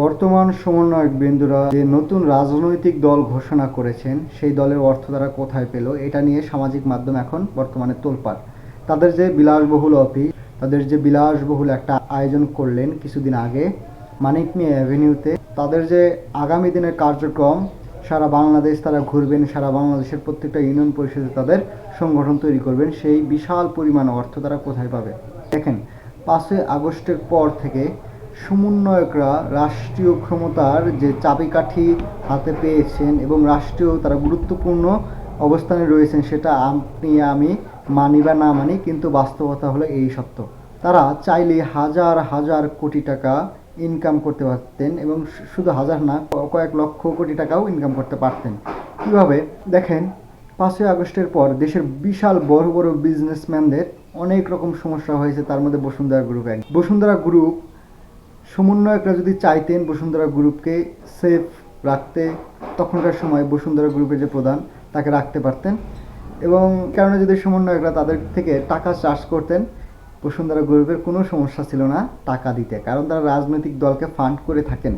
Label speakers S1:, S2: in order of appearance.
S1: বর্তমান সমন্বয়ক বৃন্দরা যে নতুন রাজনৈতিক দল ঘোষণা করেছেন সেই দলের অর্থ তারা কোথায় পেল, এটা নিয়ে সামাজিক মাধ্যম এখন বর্তমানে তোলপাড়। তাদের যে বিলাসবহুল অফিস, তাদের যে বিলাসবহুল একটা আয়োজন করলেন কিছুদিন আগে মানিক মিয়া অ্যাভিনিউতে, তাদের যে আগামী দিনের কার্যক্রম, সারা বাংলাদেশ তারা ঘুরবেন, সারা বাংলাদেশের প্রত্যেকটা ইউনিয়ন পরিষদে তাদের সংগঠন তৈরি করবেন, সেই বিশাল পরিমাণ অর্থ তারা কোথায় পাবে। দেখেন, 5ই আগস্টের পর থেকে সমন্বয়করা রাষ্ট্রীয় ক্ষমতার যে চাবিকাঠি হাতে পেয়েছেন এবং রাষ্ট্রীয় তারা গুরুত্বপূর্ণ অবস্থানে রয়েছেন, সেটা আপনি আমি মানি বা না মানি, কিন্তু বাস্তবতা হলো এই সত্য। তারা চাইলে হাজার হাজার কোটি টাকা ইনকাম করতে পারতেন এবং শুধু হাজার না, কয়েক লক্ষ কোটি টাকাও ইনকাম করতে পারতেন। কিভাবে? দেখেন, 5ই আগস্টের পর দেশের বিশাল বড় বড় বিজনেসম্যানদের অনেক রকম সমস্যা হয়েছে, তার মধ্যে বসুন্ধরা গ্রুপ এক। বসুন্ধরা গ্রুপ সমন্বয়করা যদি চাইতেন বসুন্ধরা গ্রুপকে সেফ রাখতে, তখনকার সময় বসুন্ধরা গ্রুপের যে প্রধান তাকে রাখতে পারতেন, এবং কারণে যদি সমন্বয়করা তাদের থেকে টাকা চার্জ করতেন, বসুন্ধরা গ্রুপের কোনো সমস্যা ছিল না টাকা দিতে, কারণ তারা রাজনৈতিক দলকে ফান্ড করে থাকেন।